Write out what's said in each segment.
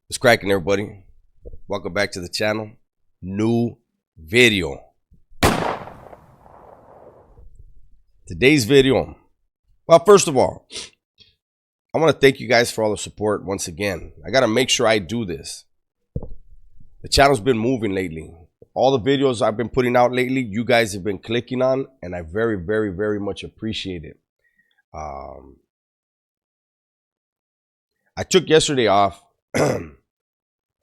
What's cracking, everybody? Welcome back to the channel. New video. Today's video. Well, first of all, I want to thank you guys for all the support once again. I got to make sure I do this. The channel's been moving lately. All the videos I've been putting out lately, you guys have been clicking on, and I very, very, very much appreciate it. I took yesterday off.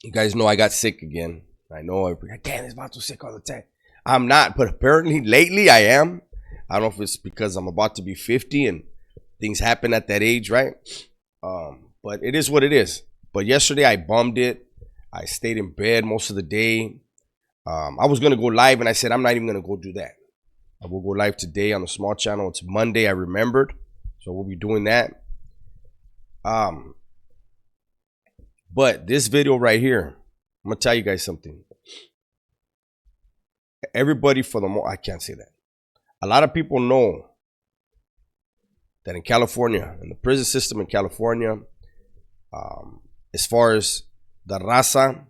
You guys know I got sick again. I know everybody, damn, it's about to sick all the time. I'm not, but apparently lately I am. I don't know if it's because I'm about to be 50 and things happen at that age, right? But it is what it is. But yesterday I bummed it. I stayed in bed most of the day. I was going to go live and I said, I'm not even going to go do that. I will go live today on the small channel. It's Monday, I remembered. So we'll be doing that. But this video right here, I'm going to tell you guys something. Everybody for the most, I can't say that. A lot of people know that in California, in the prison system in California, as far as the raza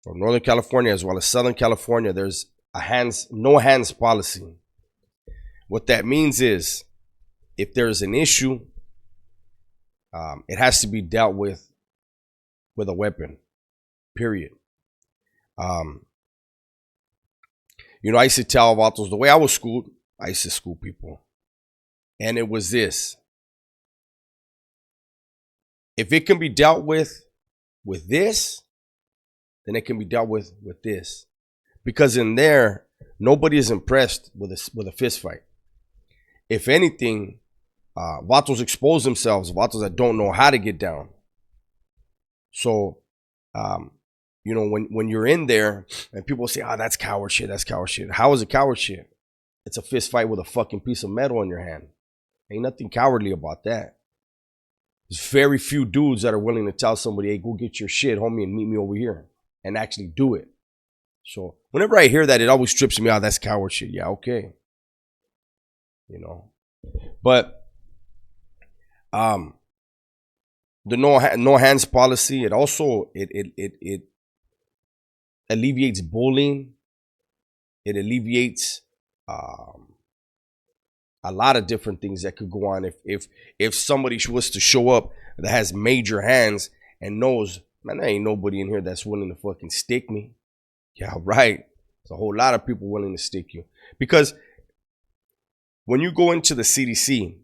from Northern California as well as Southern California, there's a no hands policy. What that means is if there's an issue, it has to be dealt with a weapon, period. You know, I used to tell about those, the way I was schooled, I used to school people. And it was this. If it can be dealt with this, then it can be dealt with this. Because in there, nobody is impressed with a fist fight. If anything, vatos expose themselves, vatos that don't know how to get down. So, you know, when you're in there and people say, oh, that's coward shit, that's coward shit. How is it coward shit? It's a fist fight with a fucking piece of metal in your hand. Ain't nothing cowardly about that. There's very few dudes that are willing to tell somebody, hey, go get your shit, homie, and meet me over here and actually do it. So whenever I hear that, it always trips me out. That's coward shit. Yeah, okay. You know, but the no hands policy, it also it alleviates bullying. It alleviates a lot of different things that could go on if somebody was to show up that has major hands and knows, man, there ain't nobody in here that's willing to fucking stick me. Yeah, right. There's a whole lot of people willing to stick you. Because when you go into the CDC,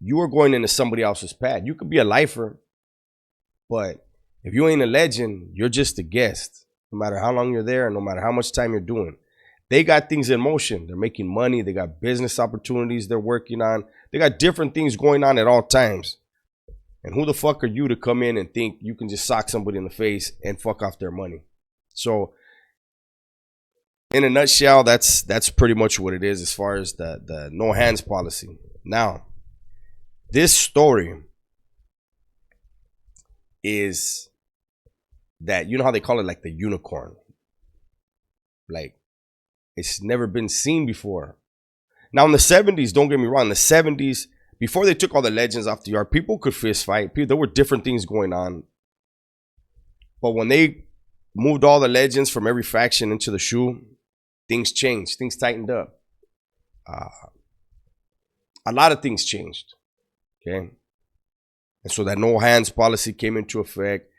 you are going into somebody else's pad. You could be a lifer, but if you ain't a legend, you're just a guest. No matter how long you're there, no matter how much time you're doing. They got things in motion. They're making money. They got business opportunities they're working on. They got different things going on at all times. And who the fuck are you to come in and think you can just sock somebody in the face and fuck off their money? So in a nutshell, that's pretty much what it is as far as the no hands policy. Now, this story is that, you know how they call it like the unicorn? Like, it's never been seen before. Now in the 70s, don't get me wrong, in the 70s, before they took all the legends off the yard, people could fist fight. There were different things going on. But when they moved all the legends from every faction into the shoe, things changed. Things tightened up. A lot of things changed. Okay. And so that no hands policy came into effect.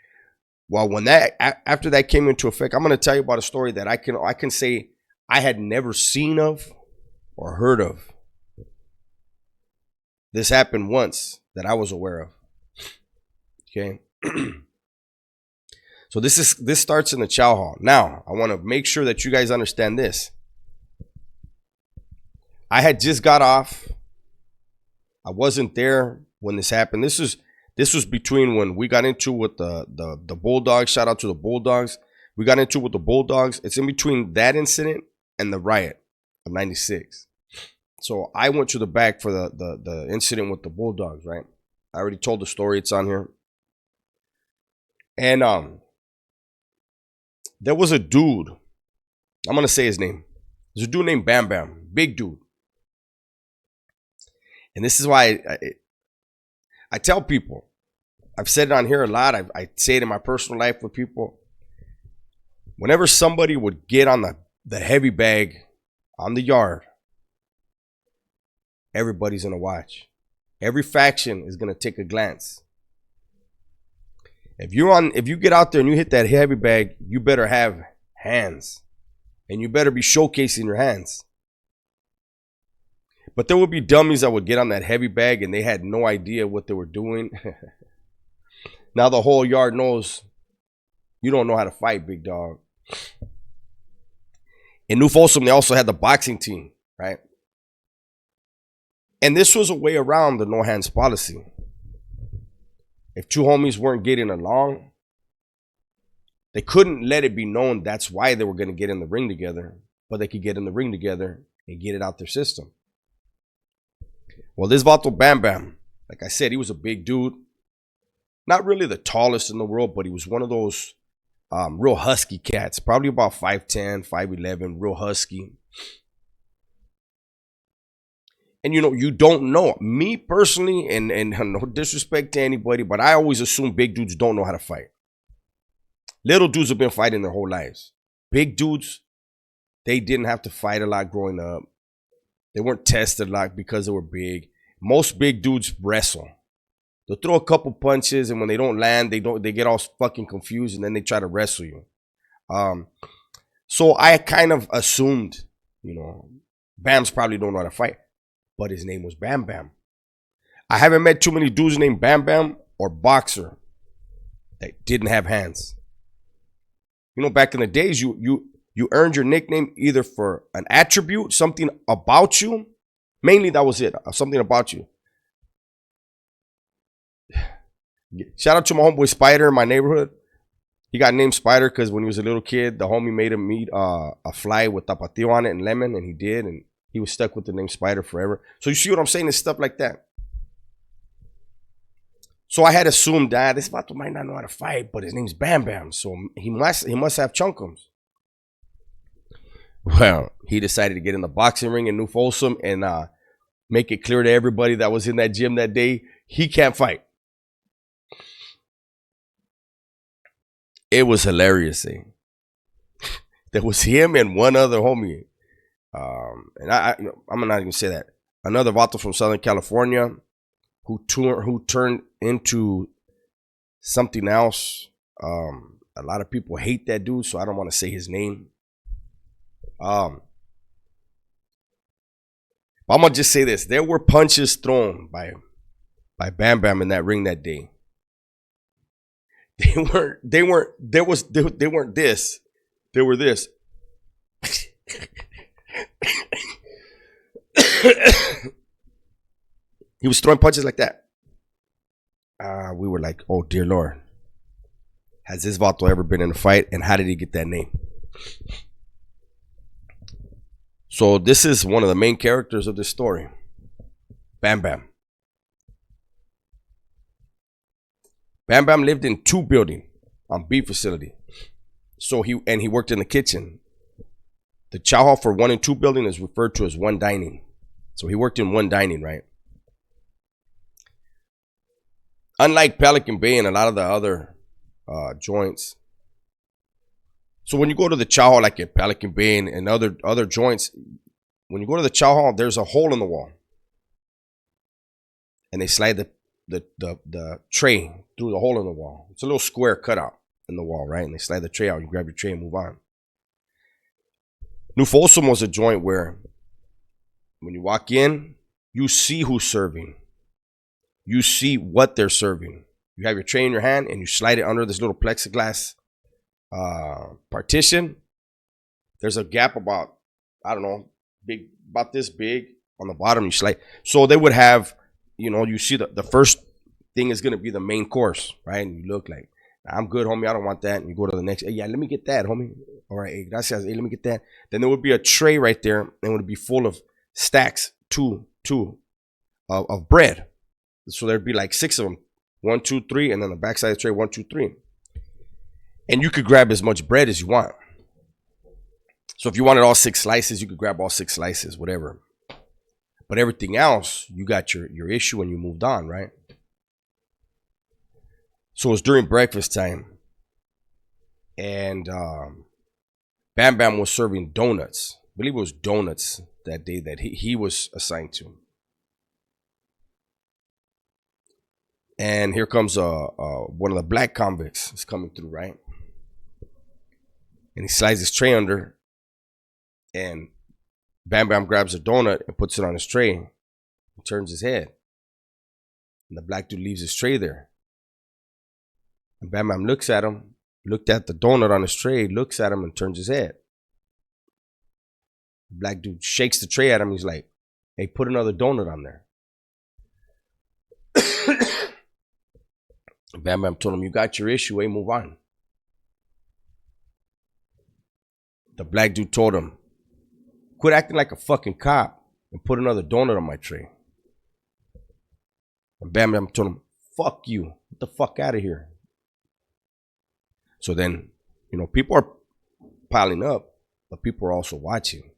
Well, when after that came into effect, I'm going to tell you about a story that I can say I had never seen of or heard of. This happened once that I was aware of. Okay. So this starts in the chow hall. Now, I want to make sure that you guys understand this. I had just got off. I wasn't there when this happened. This was between when we got into with the Bulldogs. Shout out to the Bulldogs. We got into with the Bulldogs. It's in between that incident and the riot of 96. So I went to the back for the incident with the Bulldogs, right? I already told the story. It's on here. And there was a dude. I'm going to say his name. There's a dude named Bam Bam. Big dude. And this is why I tell people, I've said it on here a lot. I say it in my personal life with people. Whenever somebody would get on the heavy bag on the yard, everybody's going to watch. Every faction is going to take a glance. If you get out there and you hit that heavy bag, you better have hands. And you better be showcasing your hands. But there would be dummies that would get on that heavy bag and they had no idea what they were doing. Now the whole yard knows you don't know how to fight, big dog. In New Folsom, they also had the boxing team, right? And this was a way around the no hands policy. If two homies weren't getting along, they couldn't let it be known that's why they were going to get in the ring together, but they could get in the ring together and get it out their system. Well, this Vato Bam Bam, like I said, he was a big dude. Not really the tallest in the world, but he was one of those real husky cats. Probably about 5'10", 5'11", real husky. And, you know, you don't know. Me personally, and no disrespect to anybody, but I always assume big dudes don't know how to fight. Little dudes have been fighting their whole lives. Big dudes, they didn't have to fight a lot growing up. They weren't tested a lot because they were big. Most big dudes wrestle. They'll throw a couple punches, and when they don't land, they get all fucking confused, and then they try to wrestle you. So I kind of assumed, you know, Bams probably don't know how to fight. But his name was Bam Bam. I haven't met too many dudes named Bam Bam or Boxer that didn't have hands. You know, back in the days, you earned your nickname either for an attribute, something about you. Mainly that was it, something about you. Shout out to my homeboy Spider in my neighborhood. He got named Spider because when he was a little kid, the homie made him eat a fly with tapatio on it and lemon, and he did, and he was stuck with the name Spider forever. So you see what I'm saying? It's stuff like that. So I had assumed that this vato might not know how to fight, but his name's Bam Bam, so he must have chunkums. Well, he decided to get in the boxing ring in New Folsom and make it clear to everybody that was in that gym that day, he can't fight. It was hilarious, eh? There was him and one other homie. And I'm not even say that. Another vato from Southern California who turned into something else. A lot of people hate that dude, so I don't want to say his name. But I'm gonna just say this: there were punches thrown by Bam Bam in that ring that day. They weren't this. They were this. He was throwing punches like that. We were like, oh dear Lord, has this vato ever been in a fight, and how did he get that name? So this is one of the main characters of this story, Bam Bam. Bam Bam lived in 2 building on beef facility. So he worked in the kitchen. The chow hall for 1 and 2 building is referred to as 1 dining. So he worked in 1 dining, right? Unlike Pelican Bay and a lot of the other joints. So when you go to the chow hall, like at Pelican Bay and other joints, when you go to the chow hall, there's a hole in the wall. And they slide the tray through the hole in the wall. It's a little square cutout in the wall, right? And they slide the tray out. You grab your tray and move on. New Folsom was a joint where when you walk in, you see who's serving. You see what they're serving. You have your tray in your hand and you slide it under this little plexiglass partition. There's a gap about, I don't know, about this big on the bottom. You slide. So they would have, you know, you see the first thing is going to be the main course, right? And you look like, I'm good, homie. I don't want that. And you go to the next. Hey, yeah, let me get that, homie. All right, hey, gracias. Hey, let me get that. Then there would be a tray right there, and it would be full of stacks, two of bread. So there'd be like 6 of them, 1, 2, 3, and then the backside of the tray, 1, 2, 3. And you could grab as much bread as you want. So if you wanted all 6 slices, you could grab all 6 slices, whatever. But everything else, you got your issue and you moved on, right? So it was during breakfast time, and Bam Bam was serving donuts. I believe it was donuts that day that he was assigned to. And here comes one of the black convicts is coming through, right? And he slides his tray under, and Bam Bam grabs a donut and puts it on his tray and turns his head. And the black dude leaves his tray there. And Bam Bam looks at him, looked at the donut on his tray, looks at him and turns his head. The black dude shakes the tray at him. He's like, hey, put another donut on there. Bam Bam told him, you got your issue, hey, move on. The black dude told him, quit acting like a fucking cop and put another donut on my tray. And Bam Bam told him, fuck you, get the fuck out of here. So then, you know, people are piling up, but people are also watching.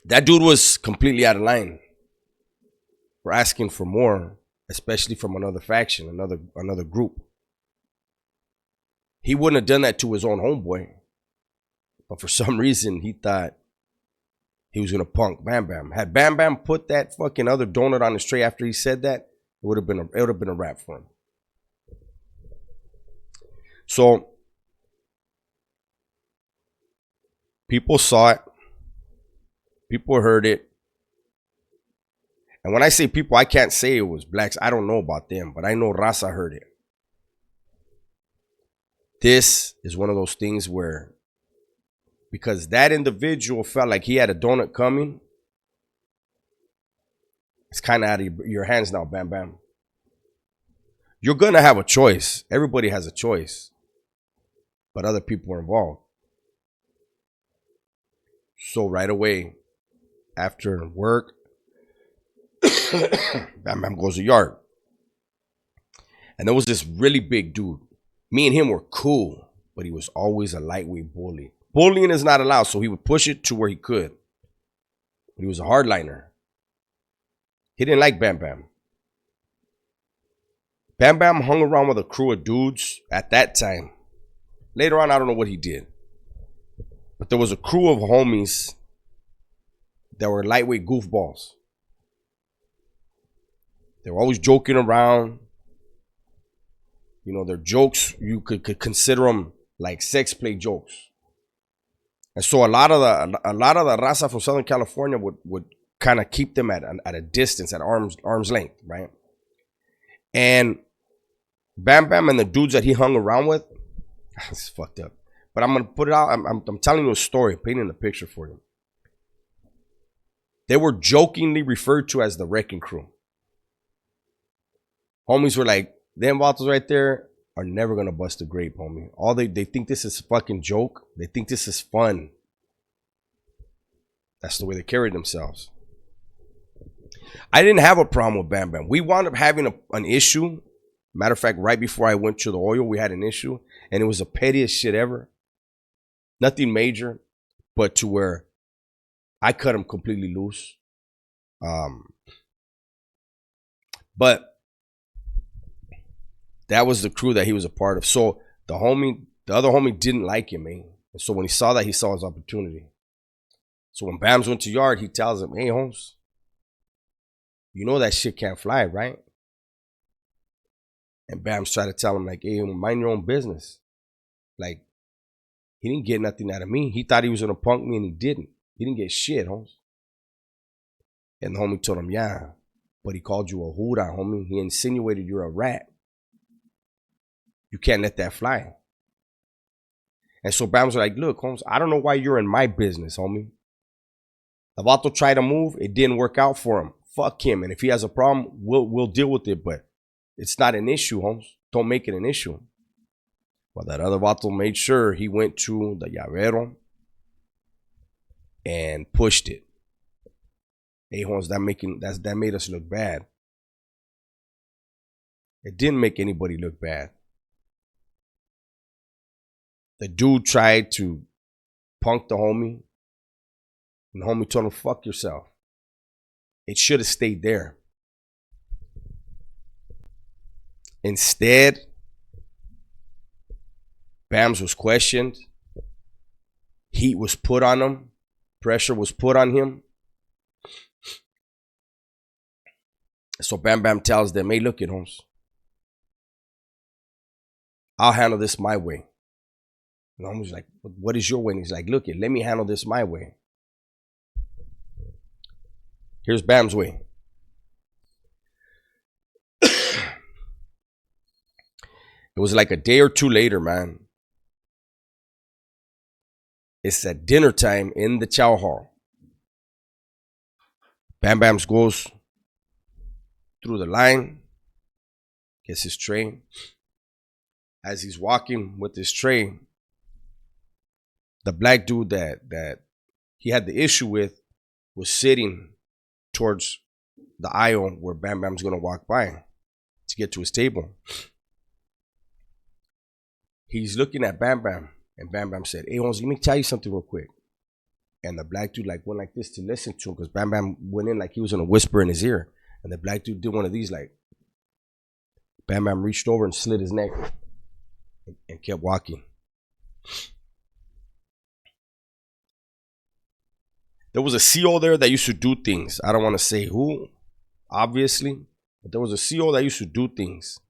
That dude was completely out of line for asking for more, especially from another faction, another group. He wouldn't have done that to his own homeboy, but for some reason he thought he was gonna punk Bam Bam. Had Bam Bam put that fucking other donut on his tray after he said that, it would have been a wrap for him. So people saw it, people heard it. And when I say people, I can't say it was blacks. I don't know about them, but I know Raza heard it. This is one of those things where, because that individual felt like he had a donut coming, it's kind of out of your hands now, Bam Bam. You're going to have a choice. Everybody has a choice. But other people are involved. So right away, after work, Bam Bam goes to yard. And there was this really big dude. Me and him were cool, but he was always a lightweight bully. Bullying is not allowed, so he would push it to where he could. He was a hardliner. He didn't like Bam Bam. Bam Bam hung around with a crew of dudes at that time. Later on, I don't know what he did. But there was a crew of homies that were lightweight goofballs. They were always joking around. You know, their jokes, you could consider them like sex play jokes. And so a lot of the raza from Southern California would kind of keep them at a distance, at arm's length, right? And Bam Bam and the dudes that he hung around with, it's fucked up. But I'm gonna put it out. I'm telling you a story, painting a picture for you. They were jokingly referred to as the Wrecking Crew. Homies were like, them vatos right there are never gonna bust a grape, homie. All they think this is a fucking joke. They think this is fun. That's the way they carried themselves. I didn't have a problem with Bam Bam. We wound up having an issue. Matter of fact, right before I went to the oil, we had an issue, and it was the pettiest shit ever. Nothing major, but to where I cut him completely loose. But that was the crew that he was a part of. So the other homie didn't like him, man. And so when he saw that, he saw his opportunity. So when Bams went to yard, he tells him, hey, Holmes, you know that shit can't fly, right? And Bams tried to tell him, like, hey, mind your own business. Like, he didn't get nothing out of me. He thought he was going to punk me, and he didn't. He didn't get shit, Holmes. And the homie told him, yeah, but he called you a hoorah, homie. He insinuated you're a rat. You can't let that fly. And so Bams was like, look, Holmes, I don't know why you're in my business, homie. The vato tried to move. It didn't work out for him. Fuck him. And if he has a problem, we'll deal with it. But it's not an issue, Holmes. Don't make it an issue. Well, that other vato made sure he went to the llavero and pushed it. Hey, Holmes, that made us look bad. It didn't make anybody look bad. The dude tried to punk the homie, and the homie told him, fuck yourself. It should have stayed there. Instead, Bams was questioned. Heat was put on him. Pressure was put on him. So Bam Bam tells them, hey, look at Holmes. I'll handle this my way. And Holmes was like, what is your way? And he's like, look, let me handle this my way. Here's Bam's way. It was like a day or two later, man. It's at dinner time in the chow hall. Bam Bams goes through the line, gets his tray. As he's walking with his tray, the black dude that he had the issue with was sitting towards the aisle where Bam Bam's gonna walk by to get to his table. He's looking at Bam Bam, and Bam Bam said, hey, Holmes, let me tell you something real quick. And the black dude like went like this to listen to him, because Bam Bam went in like he was gonna whisper in his ear. And the black dude did one of these, like, Bam Bam reached over and slit his neck and kept walking. There was a CO there that used to do things. I don't want to say who, obviously, but there was a CO that used to do things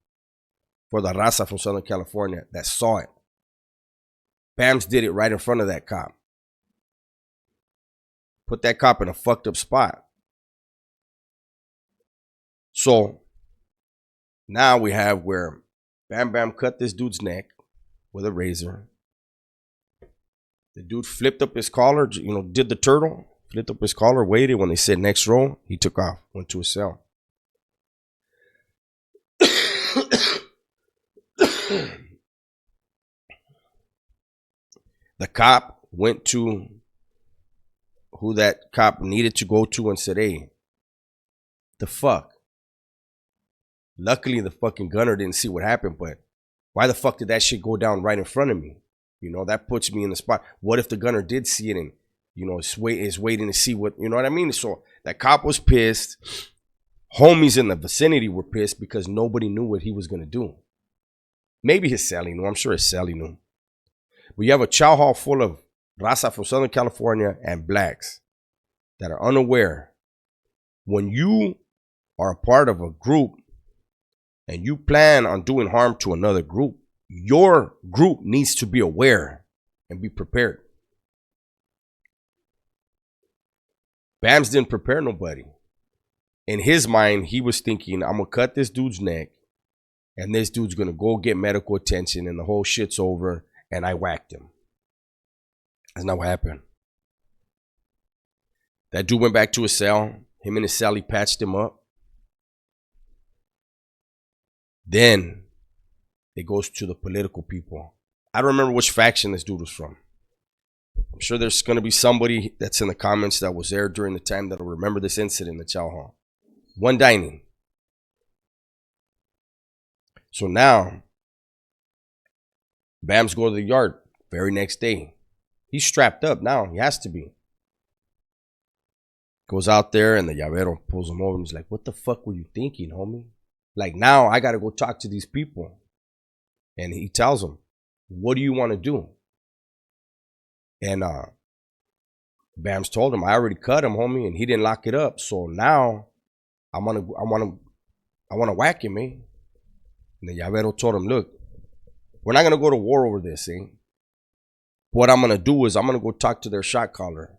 for the raza from Southern California that saw it. Bams did it right in front of that cop. Put that cop in a fucked up spot. So now we have where Bam Bam cut this dude's neck with a razor. The dude flipped up his collar, did the turtle, flipped up his collar, waited. When they said next row, he took off, went to his cell. The cop went to who that cop needed to go to and said, hey, the fuck? Luckily, the fucking gunner didn't see what happened, but why the fuck did that shit go down right in front of me? That puts me in the spot. What if the gunner did see it and, is waiting to see what, you know what I mean? So that cop was pissed. Homies in the vicinity were pissed because nobody knew what he was going to do. Maybe his Sally knew. I'm sure his Sally knew. But you have a chow hall full of raza from Southern California and blacks that are unaware. When you are a part of a group and you plan on doing harm to another group, your group needs to be aware and be prepared. Bams didn't prepare nobody. In his mind, he was thinking, I'm going to cut this dude's neck and this dude's going to go get medical attention and the whole shit's over, and I whacked him. That's not what happened. That dude went back to his cell. Him and his cell, he patched him up. Then it goes to the political people. I don't remember which faction this dude was from. I'm sure there's going to be somebody that's in the comments that was there during the time that'll remember this incident in the chow hall. One dining. So now, Bams go to the yard very next day. He's strapped up now. He has to be. Goes out there and the llavero pulls him over and he's like, what the fuck were you thinking, homie? Like, now I got to go talk to these people. And he tells them, what do you want to do? And Bams told him, I already cut him, homie, and he didn't lock it up. So now I want to whack him, eh? And the llavero told him, look, we're not going to go to war over this, eh? What I'm going to do is I'm going to go talk to their shot caller.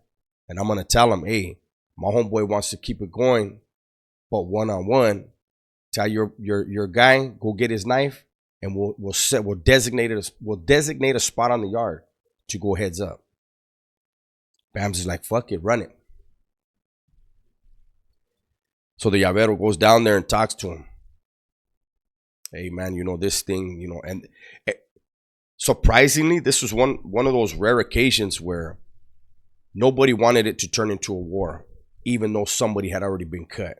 And I'm going to tell him, hey, my homeboy wants to keep it going, but one-on-one. Tell your guy, go get his knife, and we'll designate a spot on the yard to go heads up. Bams is like, fuck it, run it. So the llavero goes down there and talks to him. Hey man, this thing, and surprisingly, this was one of those rare occasions where nobody wanted it to turn into a war, even though somebody had already been cut.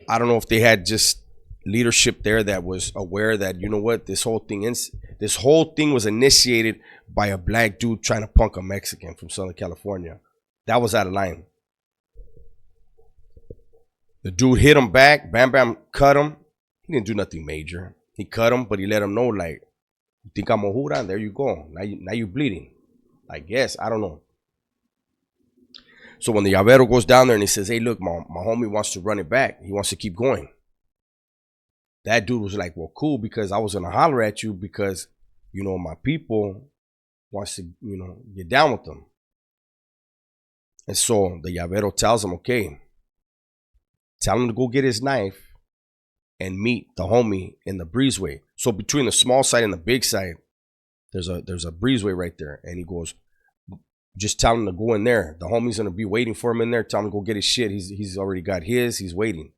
I don't know if they had just leadership there that was aware that, this whole thing was initiated by a black dude trying to punk a Mexican from Southern California. That was out of line. The dude hit him back. Bam Bam cut him. He didn't do nothing major. He cut him, but he let him know, like, you think I'm a Hura? There you go. Now you're bleeding. I guess. I don't know. So when the llavero goes down there and he says, hey, look, my homie wants to run it back. He wants to keep going. That dude was like, well, cool, because I was going to holler at you because, you know, my people wants to, you know, get down with them. And so the llavero tells him, okay, tell him to go get his knife and meet the homie in the breezeway. So between the small side and the big side, there's a breezeway right there. And he goes, just tell him to go in there. The homie's going to be waiting for him in there. Tell him to go get his shit. He's already got his. He's waiting.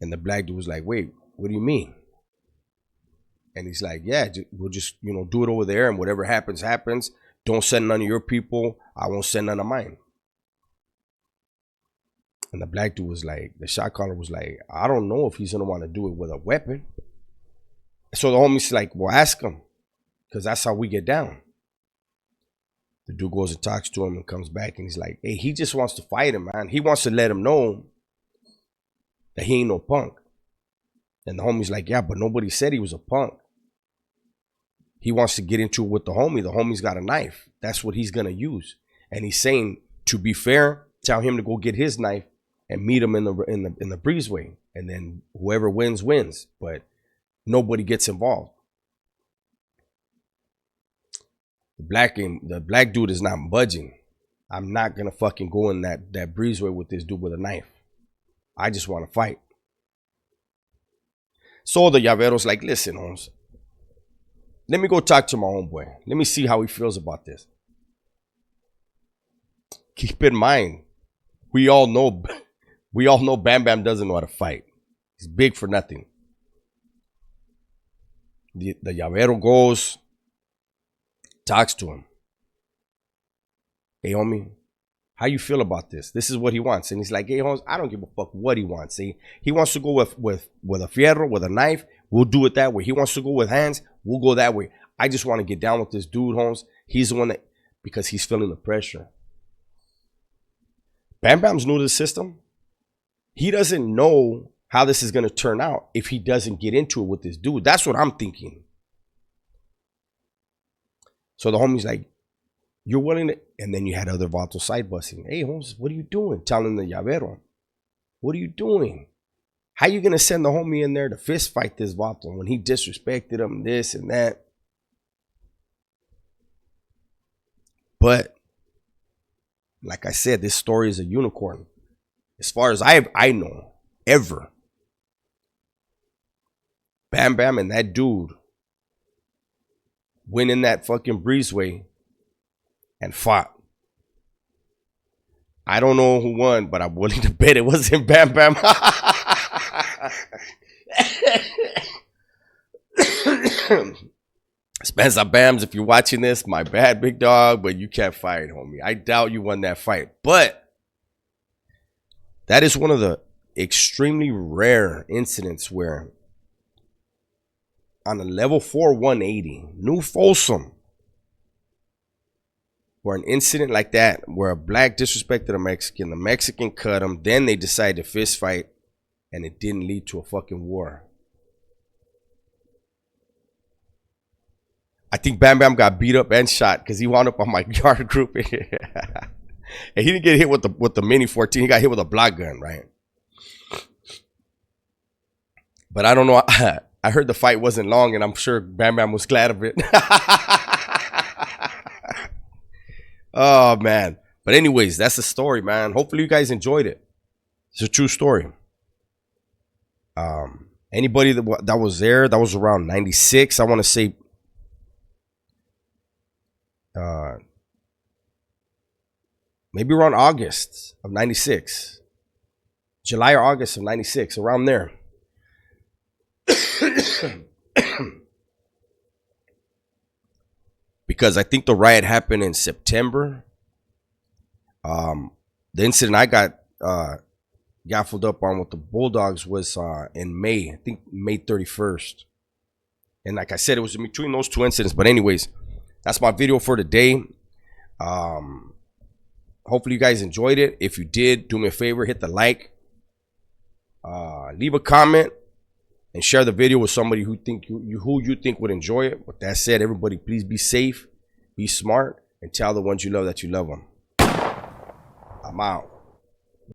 And the black dude was like, wait, what do you mean? And he's like, yeah, we'll just, you know, do it over there. And whatever happens, happens. Don't send none of your people. I won't send none of mine. And the black dude was like, the shot caller was like, I don't know if he's going to want to do it with a weapon. So the homie's like, well, ask him. Because that's how we get down. The dude goes and talks to him and comes back. And he's like, hey, he just wants to fight him, man. He wants to let him know that he ain't no punk. And the homie's like, yeah, but nobody said he was a punk. He wants to get into it with the homie. The homie's got a knife. That's what he's going to use. And he's saying, to be fair, tell him to go get his knife and meet him in the breezeway. And then whoever wins, wins. But nobody gets involved. The black dude is not budging. I'm not going to fucking go in that breezeway with this dude with a knife. I just want to fight. So the llavero's like, listen, Holmes, let me go talk to my homeboy. Let me see how he feels about this. Keep in mind, we all know Bam Bam doesn't know how to fight. He's big for nothing. The llavero goes, talks to him. Hey, homie, how you feel about this? This is what he wants. And he's like, hey, Holmes, I don't give a fuck what he wants. See, he wants to go with a fierro, with a knife. We'll do it that way. He wants to go with hands. We'll go that way. I just want to get down with this dude, Holmes. He's the one that, because he's feeling the pressure. Bam Bam's new to the system. He doesn't know how this is going to turn out if he doesn't get into it with this dude. That's what I'm thinking. So the homie's like, you're willing to, and then you had other Vato side busting. Hey, Holmes, what are you doing? Telling the llavero, what are you doing? How you going to send the homie in there to fist fight this Vato when he disrespected him, this and that? But, like I said, this story is a unicorn. As far as I know, ever. Bam Bam and that dude went in that fucking breezeway and fought. I don't know who won, but I'm willing to bet it wasn't Bam Bam. Spencer Bams, if you're watching this, my bad, big dog, but you can't fight, homie. I doubt you won that fight. But that is one of the extremely rare incidents where on a level 4 180, New Folsom, where an incident like that, where a black disrespected a Mexican, the Mexican cut him, then they decided to fist fight, and it didn't lead to a fucking war. I think Bam Bam got beat up and shot because he wound up on my yard group. And he didn't get hit with the Mini 14. He got hit with a block gun, right? But I don't know. I heard the fight wasn't long, and I'm sure Bam Bam was glad of it. Oh, man. But anyways, that's the story, man. Hopefully you guys enjoyed it. It's a true story. Anybody that was there, that was around 96, I want to say maybe around August of 96. July or August of 96, around there. Because I think the riot happened in September. The incident I got gaffled up on with the Bulldogs was in May. I think May 31st. And like I said, it was in between those two incidents. But anyways, that's my video for today. Hopefully you guys enjoyed it. If you did, do me a favor, hit the like. Leave a comment and share the video with somebody who you think would enjoy it. With that said, everybody, please be safe, be smart, and tell the ones you love that you love them. I'm out.